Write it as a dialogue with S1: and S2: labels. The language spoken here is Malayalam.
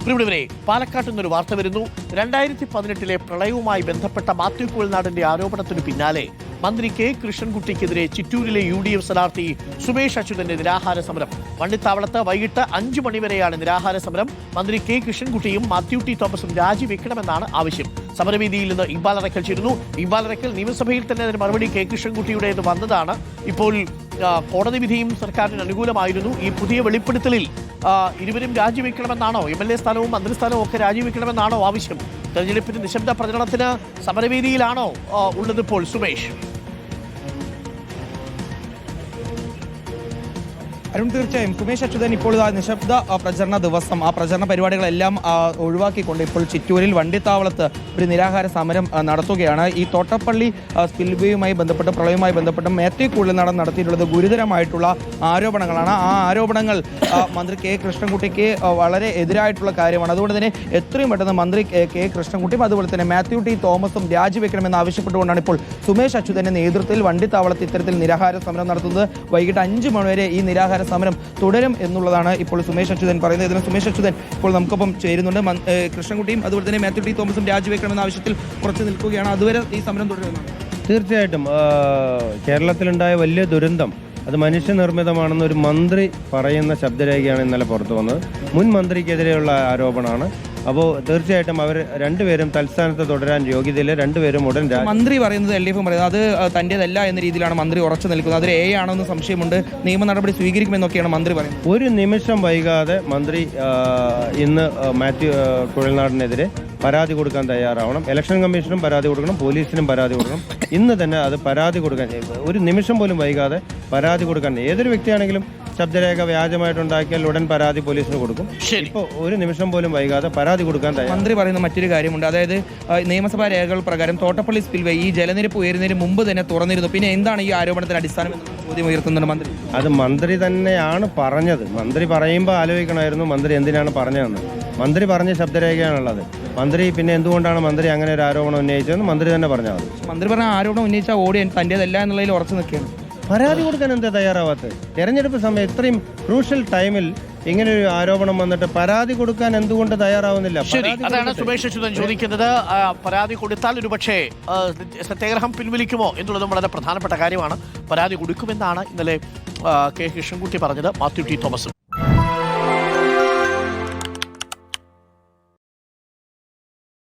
S1: പ്രിയമുള്ളവരെ, പാലക്കാട്ട് നിന്നൊരു വാർത്ത വരുന്നു. 2018 പ്രളയവുമായി ബന്ധപ്പെട്ട മാത്യു കുഴൽനാടന്റെ ആരോപണത്തിനു പിന്നാലെ മന്ത്രി കെ കൃഷ്ണൻകുട്ടിക്കെതിരെ ചിറ്റൂരിലെ UDF സ്ഥാനാർത്ഥി സുമേഷ് അച്യുതന്റെ നിരാഹാര സമരം. വണ്ടിത്താവളത്ത് വൈകിട്ട് 5 മണിവരെയാണ് നിരാഹാര സമരം. മന്ത്രി കെ കൃഷ്ണൻകുട്ടിയും മാത്യു ടി തോമസും രാജിവെക്കണമെന്നാണ് ആവശ്യം. സമരവേദിയിൽ നിന്ന് ഇക്ബാൽ അറക്കൽ ചേരുന്നു. ഇക്ബാൽ അറക്കൽ, നിയമസഭയിൽ തന്നെ അതിന് മറുപടി കെ കൃഷ്ണൻകുട്ടിയുടേത് വന്നതാണ്. ഇപ്പോൾ കോടതി വിധിയും സർക്കാരിന് അനുകൂലമായിരുന്നു. ഈ പുതിയ വെളിപ്പെടുത്തലിൽ ഇരുവരും രാജിവെക്കണമെന്നാണോ, MLA സ്ഥാനവും മന്ത്രിസ്ഥാനവും ഒക്കെ രാജിവെക്കണമെന്നാണോ ആവശ്യം? തെരഞ്ഞെടുപ്പിന് നിശബ്ദ പ്രചരണത്തിന് സമരവേദിയിലാണോ ഉള്ളതിപ്പോൾ സുമേഷ്?
S2: അരുൺ, തീർച്ചയായും സുമേഷ് അച്യുതൻ ഇപ്പോൾ നിശബ്ദ പ്രചരണ ദിവസം, ആ പ്രചരണ പരിപാടികളെല്ലാം ഒഴിവാക്കിക്കൊണ്ട് ഇപ്പോൾ ചിറ്റൂരിൽ വണ്ടിത്താവളത്ത് ഒരു നിരാഹാര സമരം നടത്തുകയാണ്. ഈ തോട്ടപ്പള്ളി സ്പിൽവേയുമായി ബന്ധപ്പെട്ട്, പ്രളയവുമായി ബന്ധപ്പെട്ട് മാത്യു കുഴൽനാടൻ നടത്തിയിട്ടുള്ളത് ഗുരുതരമായിട്ടുള്ള ആരോപണങ്ങളാണ്. ആ ആരോപണങ്ങൾ മന്ത്രി കെ കൃഷ്ണൻകുട്ടിക്ക് വളരെ എതിരായിട്ടുള്ള കാര്യമാണ്. അതുകൊണ്ട് തന്നെ എത്രയും പെട്ടെന്ന് മന്ത്രി കെ കൃഷ്ണൻകുട്ടിയും അതുപോലെ തന്നെ മാത്യു ടി തോമസും രാജിവെക്കണമെന്ന് ആവശ്യപ്പെട്ടുകൊണ്ടാണ് ഇപ്പോൾ സുമേഷ് അച്യുതന്റെ നേതൃത്വത്തിൽ വണ്ടിത്താവളത്ത് ഇത്തരത്തിൽ നിരാഹാര സമരം നടത്തുന്നത്. വൈകിട്ട് 5 മണി വരെ ഈ നിരാഹാര സമരം തുടരും എന്നുള്ളതാണ് ഇപ്പോൾ സുമേഷ് അച്യുതൻ പറയുന്നത്. ഇതിന് സുമേഷ് അച്യുതൻ ഇപ്പോൾ നമുക്കൊപ്പം ചേരുന്നുണ്ട്. കൃഷ്ണൻകുട്ടിയും അതുപോലെ തന്നെ മാത്യു ടി തോമസും രാജിവെക്കണമെന്ന ആവശ്യത്തിൽ ഉറച്ചു നിൽക്കുകയാണ്. അതുവരെ ഈ സമരം തുടരുന്നതാണ്.
S3: തീർച്ചയായിട്ടും കേരളത്തിലുണ്ടായ വലിയ ദുരന്തം അത് മനുഷ്യനിർമ്മിതമാണെന്ന് ഒരു മന്ത്രി പറയുന്ന ശബ്ദരേഖയാണ് ഇന്നലെ പുറത്തു വന്നത്. മുൻ മന്ത്രിക്കെതിരെയുള്ള ആരോപണമാണ്. അപ്പോൾ തീർച്ചയായിട്ടും അവർ രണ്ടുപേരും തൽസ്ഥാനത്ത് തുടരാൻ യോഗ്യതയില്ല. രണ്ടുപേരും ഉടൻ
S2: മന്ത്രി പറയുന്നത്, LDF പറയുന്നത് അത് തൻ്റേതല്ല എന്ന രീതിയിലാണ് മന്ത്രി ഉറച്ചു നിൽക്കുന്നത്. അത് A ആണെന്ന് സംശയമുണ്ട്, നിയമ നടപടി സ്വീകരിക്കുമെന്നൊക്കെയാണ് മന്ത്രി പറയുന്നത്.
S3: ഒരു നിമിഷം വൈകാതെ മന്ത്രി ഇന്ന് മാത്യു കുഴൽനാടിനെതിരെ പരാതി കൊടുക്കാൻ തയ്യാറാവണം. ഇലക്ഷൻ കമ്മീഷനും പരാതി കൊടുക്കണം, പോലീസിനും പരാതി കൊടുക്കണം. ഇന്ന് തന്നെ അത് പരാതി കൊടുക്കാൻ, ഒരു നിമിഷം പോലും വൈകാതെ പരാതി കൊടുക്കാൻ, ഏതൊരു വ്യക്തിയാണെങ്കിലും ശബ്ദരേഖ വ്യാജമായിട്ടുണ്ടാക്കിയാൽ ഉടൻ പരാതി പോലീസിന് കൊടുക്കും. ഇപ്പോൾ ഒരു നിമിഷം പോലും വൈകാതെ പരാതി കൊടുക്കാൻ തയ്യാറാണ്.
S2: മന്ത്രി പറയുന്ന മറ്റൊരു കാര്യമുണ്ട്, അതായത് നിയമസഭാ രേഖകൾ പ്രകാരം തോട്ടപ്പള്ളി സ്പിൽവേ ഈ ജലനിരപ്പ് ഉയരുന്നതിന് മുമ്പ് തന്നെ തുറന്നിരുന്നു. പിന്നെ എന്താണ് ഈ ആരോപണത്തിന് അടിസ്ഥാനം എന്ന ചോദ്യം ഉയർത്തുന്നുണ്ട് മന്ത്രി.
S3: അത് മന്ത്രി തന്നെയാണ് പറഞ്ഞത്. മന്ത്രി പറയുമ്പോൾ ആലോചിക്കണമായിരുന്നു മന്ത്രി എന്തിനാണ് പറഞ്ഞതെന്ന്. മന്ത്രി പറഞ്ഞ ശബ്ദരേഖയാണുള്ളത്. മന്ത്രി പിന്നെ എന്തുകൊണ്ടാണ് മന്ത്രി അങ്ങനെ ഒരു ആരോപണം ഉന്നയിച്ചതെന്ന് മന്ത്രി തന്നെ പറഞ്ഞാൽ മതി.
S2: മന്ത്രി പറഞ്ഞ ആരോപണം ഉന്നയിച്ച ഓടി തൻ്റേതല്ല എന്നുള്ളതിൽ ഉറച്ചു നിൽക്കുകയാണ്.
S3: പരാതി കൊടുക്കാൻ എന്താ തയ്യാറാവാത്തത്? തെരഞ്ഞെടുപ്പ് സമയം ഇത്രയും ക്രൂഷ്യൽ ടൈമിൽ ഇങ്ങനൊരു ആരോപണം വന്നിട്ട് പരാതി കൊടുക്കാൻ എന്തുകൊണ്ട് തയ്യാറാവുന്നില്ല?
S1: ശരി, അതാണ് സുമേഷ് അച്യുതൻ ചോദിക്കുന്നത്. പരാതി കൊടുത്താൽ ഒരുപക്ഷെ സത്യാഗ്രഹം പിൻവലിക്കുമോ എന്നുള്ളതും വളരെ പ്രധാനപ്പെട്ട കാര്യമാണ്. പരാതി കൊടുക്കുമെന്നാണ് ഇന്നലെ കെ കൃഷ്ണൻകുട്ടി പറഞ്ഞത്. മാത്യു ടി തോമസും